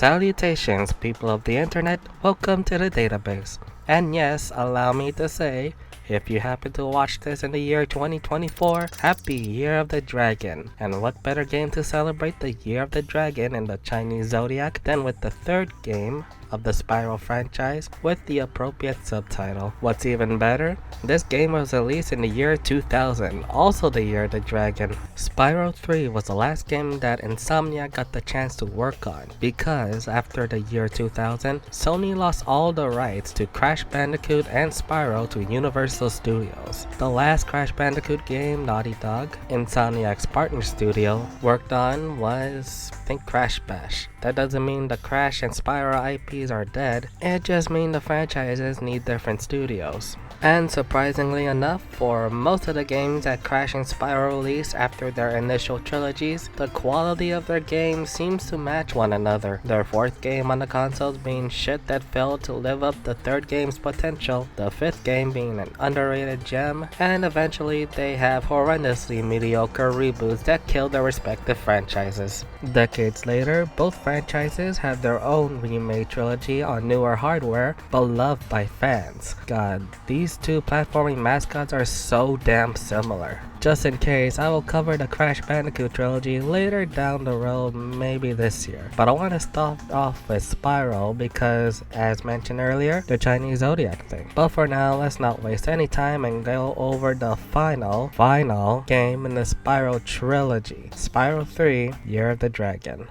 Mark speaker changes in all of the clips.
Speaker 1: Salutations, people of the internet, welcome to the database. And yes, allow me to say, if you happen to watch this in the year 2024, happy Year of the Dragon. And what better game to celebrate the Year of the Dragon in the Chinese zodiac than with the third game of the Spyro franchise with the appropriate subtitle. What's even better? This game was released in the year 2000, also the Year of the Dragon. Spyro 3 was the last game that Insomniac got the chance to work on, because after the year 2000, Sony lost all the rights to Crash Bandicoot and Spyro to Universal Studios. The last Crash Bandicoot game Naughty Dog, Insomniac's partner studio, worked on was, I think, Crash Bash. That doesn't mean the Crash and Spyro IPs are dead, it just means the franchises need different studios. And surprisingly enough, for most of the games that Crash and Spyro released after their initial trilogies, the quality of their games seems to match one another. Their fourth game on the consoles being shit that failed to live up the third game's potential, the fifth game being an underrated gem, and eventually they have horrendously mediocre reboots that kill their respective franchises. Decades later, both franchises have their own remade trilogy on newer hardware, beloved by fans. God, these two platforming mascots are so damn similar. Just in case, I will cover the Crash Bandicoot trilogy later down the road, maybe this year. But I want to start off with Spyro because, as mentioned earlier, the Chinese zodiac thing. But for now, let's not waste any time and go over the final game in the Spyro trilogy. Spyro 3, Year of the Dragon.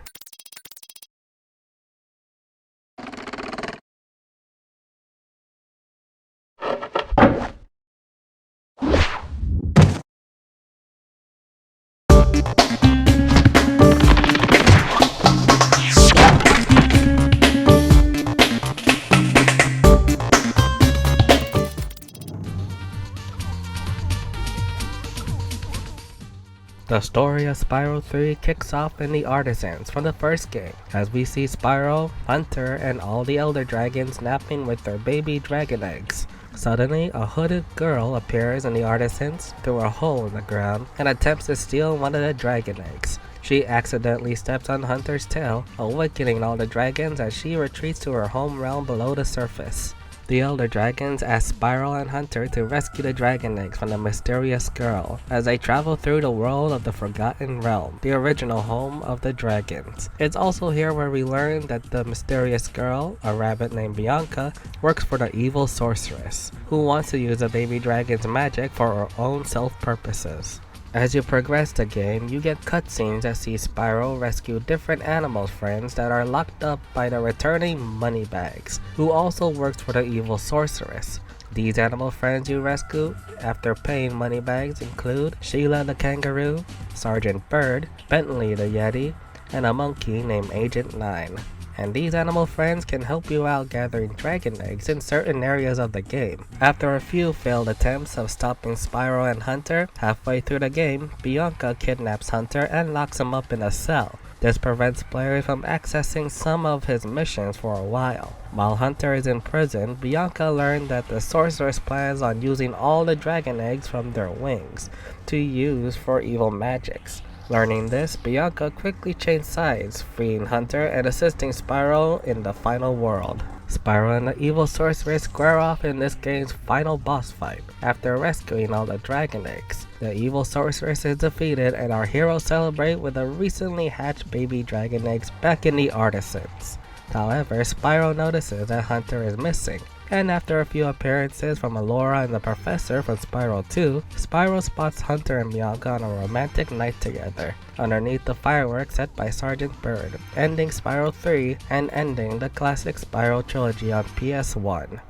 Speaker 1: The story of Spyro 3 kicks off in the Artisans from the first game, as we see Spyro, Hunter, and all the elder dragons napping with their baby dragon eggs. Suddenly, a hooded girl appears in the Artisans through a hole in the ground and attempts to steal one of the dragon eggs. She accidentally steps on Hunter's tail, awakening all the dragons as she retreats to her home realm below the surface. The elder dragons ask Spyro and Hunter to rescue the dragon eggs from the mysterious girl as they travel through the world of the Forgotten Realm, the original home of the dragons. It's also here where we learn that the mysterious girl, a rabbit named Bianca, works for the evil sorceress, who wants to use the baby dragon's magic for her own self-purposes. As you progress the game, you get cutscenes that see Spyro rescue different animal friends that are locked up by the returning Moneybags, who also works for the evil sorceress. These animal friends you rescue after paying Moneybags include Sheila the Kangaroo, Sergeant Bird, Bentley the Yeti, and a monkey named Agent 9. And these animal friends can help you out gathering dragon eggs in certain areas of the game. After a few failed attempts of stopping Spyro and Hunter, halfway through the game, Bianca kidnaps Hunter and locks him up in a cell. This prevents players from accessing some of his missions for a while. While Hunter is in prison, Bianca learned that the sorceress plans on using all the dragon eggs from their wings to use for evil magics. Learning this, Bianca quickly changed sides, freeing Hunter and assisting Spyro in the final world. Spyro and the evil sorceress square off in this game's final boss fight, after rescuing all the dragon eggs. The evil sorceress is defeated and our heroes celebrate with the recently hatched baby dragon eggs back in the Artisans. However, Spyro notices that Hunter is missing, and after a few appearances from Alora and the Professor from Spyro 2, Spyro spots Hunter and Bianca on a romantic night together, underneath the fireworks set by Sergeant Bird, ending Spyro 3 and ending the classic Spyro trilogy on PS1.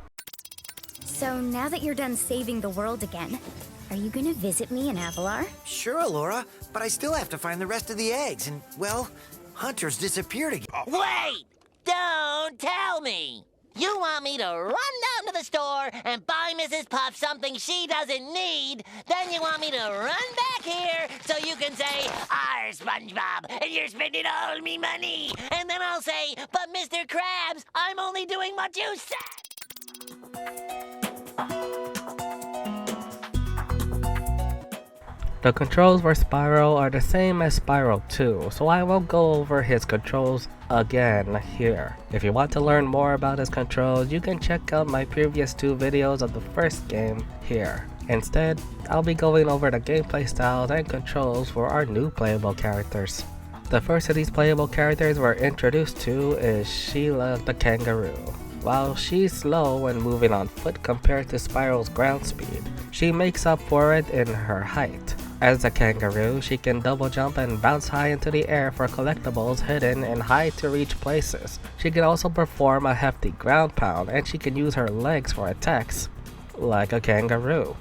Speaker 2: So now that you're done saving the world again, are you gonna visit me in Avalar?
Speaker 3: Sure, Alora, but I still have to find the rest of the eggs, and, well, Hunter's disappeared again.
Speaker 4: Wait! Don't tell me! You want me to run down to the store and buy Mrs. Puff something she doesn't need, then you want me to run back here so you can say, "Arr, SpongeBob, and you're spending all me money." And then I'll say, "But Mr. Krabs, I'm only doing what you said."
Speaker 1: The controls for Spyro are the same as Spyro 2, so I won't go over his controls again here. If you want to learn more about his controls, you can check out my previous 2 videos of the first game here. Instead, I'll be going over the gameplay styles and controls for our new playable characters. The first of these playable characters we're introduced to is Sheila the Kangaroo. While she's slow when moving on foot compared to Spyro's ground speed, she makes up for it in her height. As a kangaroo, she can double jump and bounce high into the air for collectibles hidden in high to reach places. She can also perform a hefty ground pound, and she can use her legs for attacks, like a kangaroo.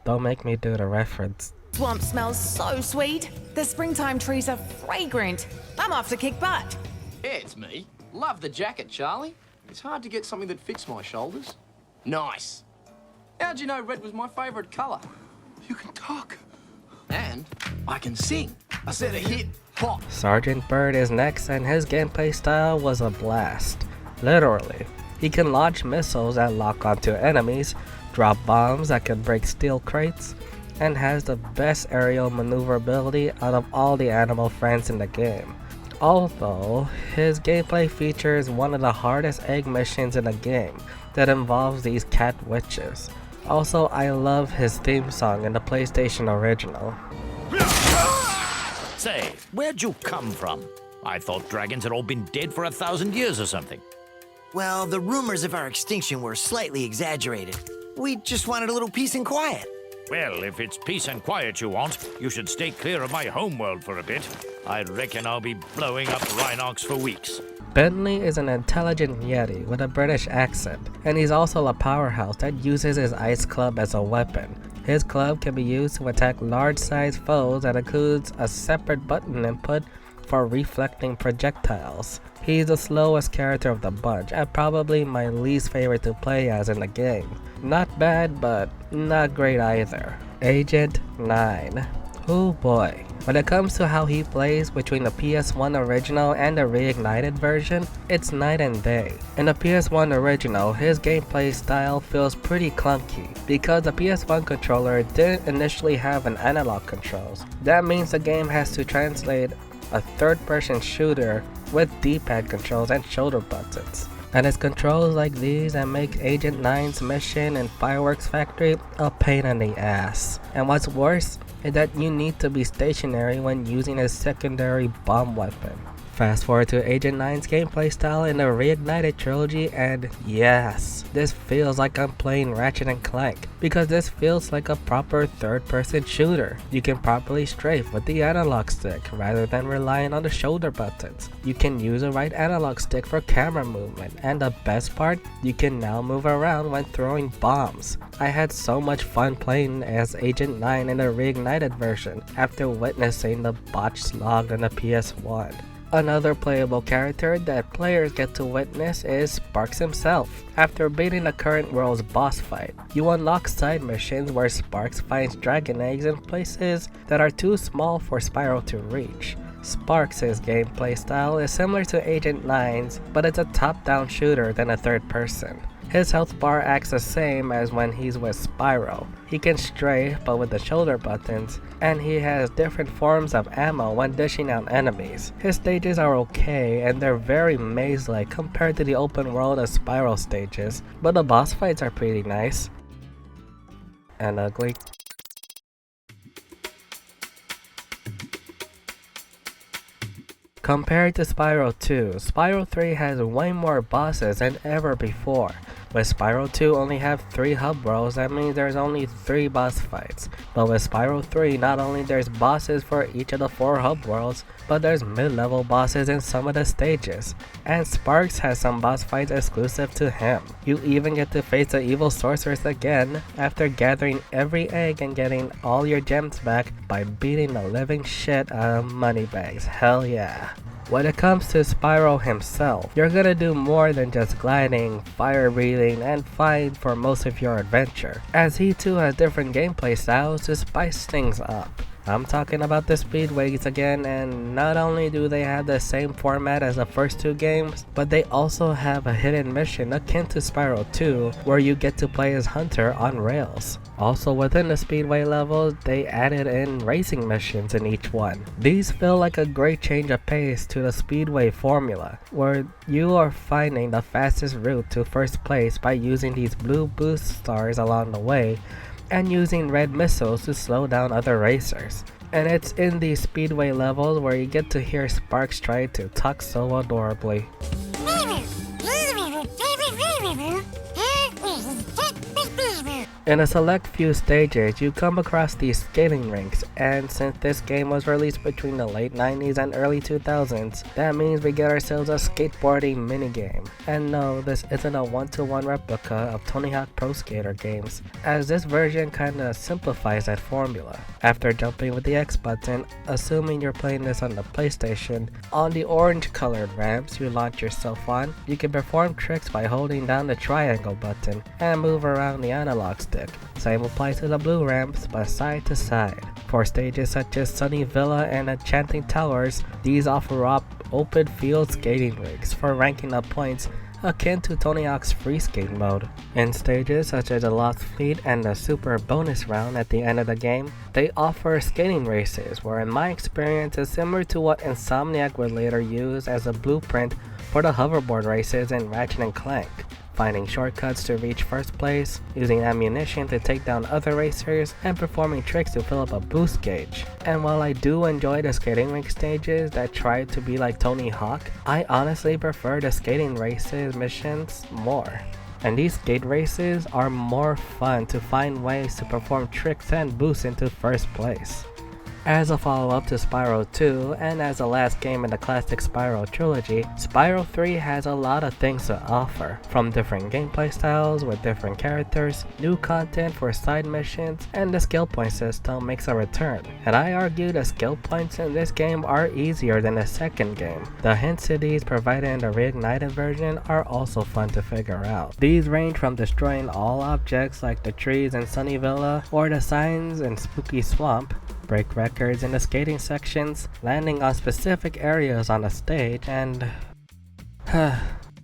Speaker 1: Don't make me do the reference.
Speaker 5: Swamp smells so sweet. The springtime trees are fragrant. I'm off to kick butt.
Speaker 6: Yeah, it's me. Love the jacket, Charlie. It's hard to get something that fits my shoulders. Nice. How'd you know red was my favorite color? You can talk. And I can sing. I said a hit pop.
Speaker 1: Sergeant Bird is next, and his gameplay style was a blast. Literally. He can launch missiles that lock onto enemies, drop bombs that can break steel crates, and has the best aerial maneuverability out of all the animal friends in the game. Although, his gameplay features one of the hardest egg missions in the game that involves these cat witches. Also, I love his theme song in the PlayStation original.
Speaker 7: Say, where'd you come from? I thought dragons had all been dead for 1,000 years or something.
Speaker 3: Well, the rumors of our extinction were slightly exaggerated. We just wanted a little peace and quiet.
Speaker 7: Well, if it's peace and quiet you want, you should stay clear of my homeworld for a bit. I reckon I'll be blowing up Rhinox for weeks.
Speaker 1: Bentley is an intelligent Yeti with a British accent, and he's also a powerhouse that uses his ice club as a weapon. His club can be used to attack large-sized foes and includes a separate button input for reflecting projectiles. He's the slowest character of the bunch and probably my least favorite to play as in the game. Not bad, but not great either. Agent 9. Oh boy. When it comes to how he plays between the PS1 original and the Reignited version, it's night and day. In the PS1 original, his gameplay style feels pretty clunky because the PS1 controller didn't initially have an analog controls. That means the game has to translate a third-person shooter with D-pad controls and shoulder buttons. And it's controls like these that make Agent 9's mission in Fireworks Factory a pain in the ass. And what's worse is that you need to be stationary when using a secondary bomb weapon. Fast forward to Agent 9's gameplay style in the Reignited Trilogy, and yes, this feels like I'm playing Ratchet & Clank, because this feels like a proper third-person shooter. You can properly strafe with the analog stick rather than relying on the shoulder buttons. You can use the right analog stick for camera movement, and the best part, you can now move around when throwing bombs. I had so much fun playing as Agent 9 in the Reignited version after witnessing the botched slog in the PS1. Another playable character that players get to witness is Sparks himself. After beating the current world's boss fight, you unlock side missions where Sparks finds dragon eggs in places that are too small for Spyro to reach. Sparks' gameplay style is similar to Agent 9's, but it's a top-down shooter than a third person. His health bar acts the same as when he's with Spyro. He can strafe but with the shoulder buttons, and he has different forms of ammo when dishing out enemies. His stages are okay and they're very maze-like compared to the open world of Spyro stages, but the boss fights are pretty nice. And ugly. Compared to Spyro 2, Spyro 3 has way more bosses than ever before. With Spyro 2 only have 3 hub worlds, that means there's only 3 boss fights. But with Spyro 3, not only there's bosses for each of the 4 hub worlds, but there's mid-level bosses in some of the stages. And Sparks has some boss fights exclusive to him. You even get to face the evil sorceress again after gathering every egg and getting all your gems back by beating the living shit out of moneybags. Hell yeah. When it comes to Spyro himself, you're gonna do more than just gliding, fire breathing, and flying for most of your adventure, as he too has different gameplay styles to spice things up. I'm talking about the speedways again, and not only do they have the same format as the first two games, but they also have a hidden mission akin to Spyro 2 where you get to play as Hunter on rails. Also within the speedway levels, they added in racing missions in each one. These feel like a great change of pace to the speedway formula, where you are finding the fastest route to first place by using these blue boost stars along the way and using red missiles to slow down other racers. And it's in these speedway levels where you get to hear Sparks try to talk so adorably. In a select few stages, you come across these skating rinks, and since this game was released between the late 90s and early 2000s, that means we get ourselves a skateboarding minigame. And no, this isn't a one-to-one replica of Tony Hawk Pro Skater games, as this version kinda simplifies that formula. After jumping with the X button, assuming you're playing this on the PlayStation, on the orange colored ramps you launch yourself on, you can perform tricks by holding down the triangle button and move around the analog stick. Same applies to the blue ramps, but side to side. For stages such as Sunny Villa and Enchanting Towers, these offer up open field skating rinks for ranking up points akin to Tony Hawk's free skate mode. In stages such as the Lost Fleet and the Super Bonus Round at the end of the game, they offer skating races where in my experience is similar to what Insomniac would later use as a blueprint for the hoverboard races in Ratchet & Clank. Finding shortcuts to reach first place, using ammunition to take down other racers, and performing tricks to fill up a boost gauge. And while I do enjoy the skating rink stages that try to be like Tony Hawk, I honestly prefer the skating races missions more. And these skate races are more fun to find ways to perform tricks and boost into first place. As a follow-up to Spyro 2, and as the last game in the classic Spyro trilogy, Spyro 3 has a lot of things to offer, from different gameplay styles with different characters, new content for side missions, and the skill point system makes a return. And I argue the skill points in this game are easier than the second game. The hint cities provided in the Reignited version are also fun to figure out. These range from destroying all objects like the trees in Sunny Villa or the signs in Spooky Swamp, break records in the skating sections, landing on specific areas on the stage, and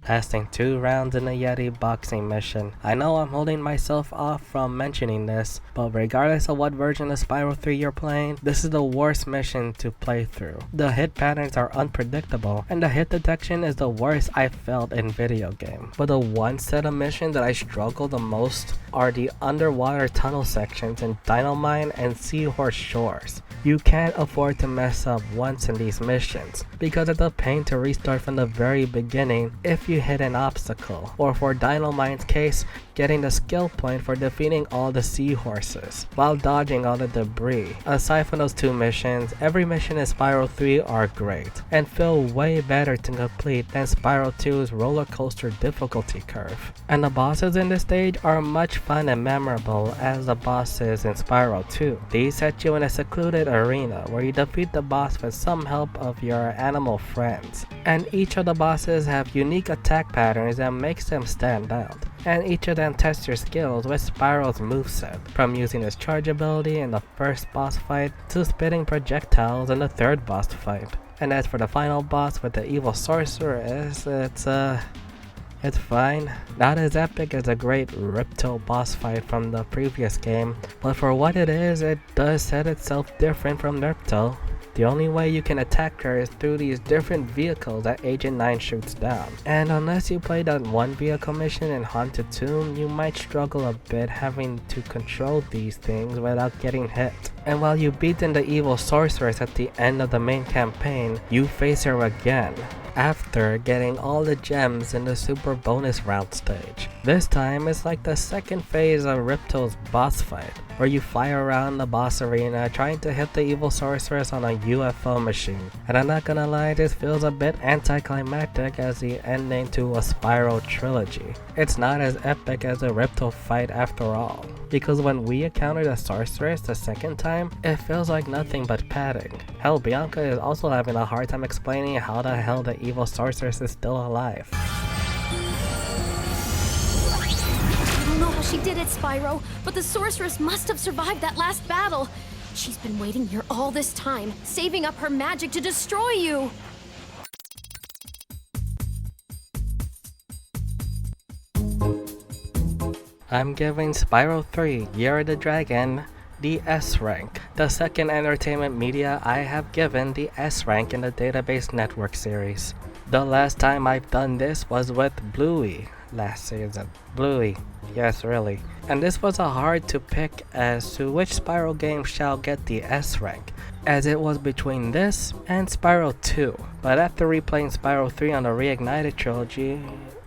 Speaker 1: lasting 2 rounds in the Yeti boxing mission. I know I'm holding myself off from mentioning this, but regardless of what version of Spyro 3 you're playing, this is the worst mission to play through. The hit patterns are unpredictable, and the hit detection is the worst I've felt in video game. But the one set of missions that I struggle the most are the underwater tunnel sections in Dynamine and Seahorse Shores. You can't afford to mess up once in these missions, because it's a pain to restart from the very beginning if you hit an obstacle, or for Dynamine's case, getting the skill point for defeating all the seahorses, while dodging all the debris. Aside from those 2 missions, every mission in Spyro 3 are great, and feel way better to complete than Spyro 2's roller coaster difficulty curve. And the bosses in this stage are much fun and memorable as the bosses in Spyro 2. These set you in a secluded arena where you defeat the boss with some help of your animal friends. And each of the bosses have unique attack patterns that makes them stand out. And each of them tests your skills with Spyro's moveset, from using his charge ability in the first boss fight to spitting projectiles in the 3rd boss fight. And as for the final boss with the evil sorceress, it's fine. Not as epic as the great Ripto boss fight from the previous game, but for what it is, it does set itself different from Ripto. The only way you can attack her is through these different vehicles that Agent 9 shoots down. And unless you play that one vehicle mission in Haunted Tomb, you might struggle a bit having to control these things without getting hit. And while you beaten the evil sorceress at the end of the main campaign, you face her again, after getting all the gems in the Super Bonus Round stage. This time it's like the second phase of Ripto's boss fight, where you fly around the boss arena trying to hit the evil sorceress on a UFO machine. And I'm not gonna lie, this feels a bit anticlimactic as the ending to a Spyro trilogy. It's not as epic as the Ripto fight after all, because when we encounter the sorceress the second time, it feels like nothing but padding. Hell, Bianca is also having a hard time explaining how the hell the evil sorceress is still alive.
Speaker 2: I don't know how she did it, Spyro, but the sorceress must have survived that last battle.
Speaker 8: She's been waiting here all this time, saving up her magic to destroy you!
Speaker 1: I'm giving Spyro 3 Year of the Dragon the S rank, the second entertainment media I have given the S rank in the Database Network series. The last time I've done this was with Bluey last season. Bluey, yes really. And this was a hard to pick as to which Spyro game shall get the S rank, as it was between this and Spyro 2. But after replaying Spyro 3 on the Reignited Trilogy,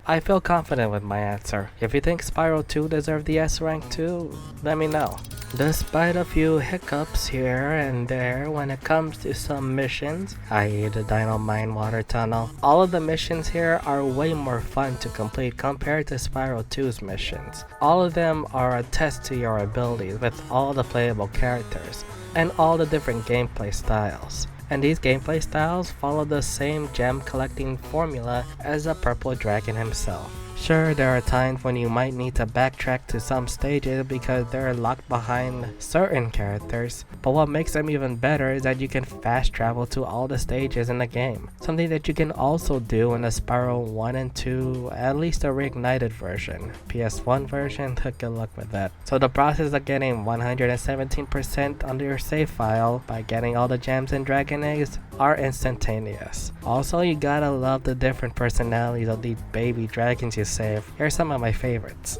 Speaker 1: I feel confident with my answer. If you think Spyro 2 deserves the S rank too, let me know. Despite a few hiccups here and there when it comes to some missions, i.e. the Dino Mine Water Tunnel, all of the missions here are way more fun to complete compared to Spyro 2's missions. All of them are a test to your abilities with all the playable characters and all the different gameplay styles. And these gameplay styles follow the same gem collecting formula as the Purple Dragon himself. Sure, there are times when you might need to backtrack to some stages because they're locked behind certain characters, but what makes them even better is that you can fast travel to all the stages in the game. Something that you can also do in the Spyro 1 and 2, at least the Reignited version. PS1 version, good luck with that. So the process of getting 117% under your save file by getting all the gems and dragon eggs are instantaneous. Also, you gotta love the different personalities of these baby dragons you save. Here's some of my favorites.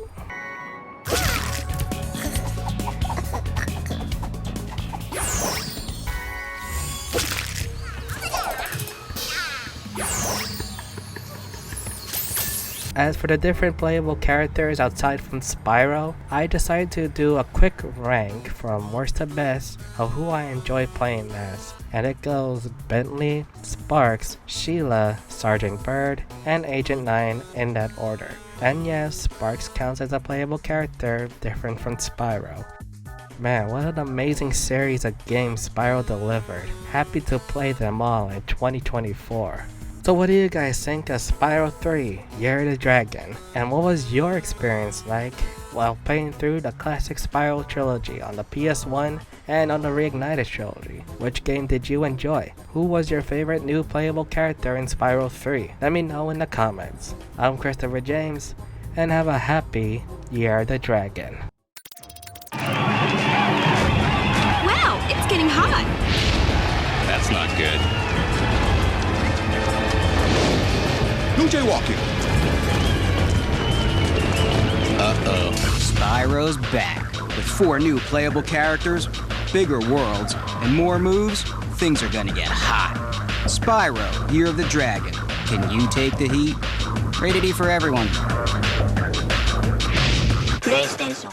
Speaker 1: As for the different playable characters outside from Spyro, I decided to do a quick rank from worst to best of who I enjoy playing as. And it goes Bentley, Sparks, Sheila, Sergeant Bird, and Agent 9 in that order. And yes, Sparks counts as a playable character different from Spyro. Man, what an amazing series of games Spyro delivered. Happy to play them all in 2024. So what do you guys think of Spyro 3 Year of the Dragon? And what was your experience like while playing through the classic Spyro trilogy on the PS1 and on the Reignited Trilogy? Which game did you enjoy? Who was your favorite new playable character in Spyro 3? Let me know in the comments. I'm Christopher James, and have a happy Year of the Dragon.
Speaker 8: Wow, it's getting hot!
Speaker 9: That's not good.
Speaker 10: No jaywalking!
Speaker 9: Uh-oh.
Speaker 11: Spyro's back. With 4 new playable characters, bigger worlds, and more moves, things are gonna get hot. Spyro, Year of the Dragon. Can you take the heat? Rated E for everyone.
Speaker 4: PlayStation.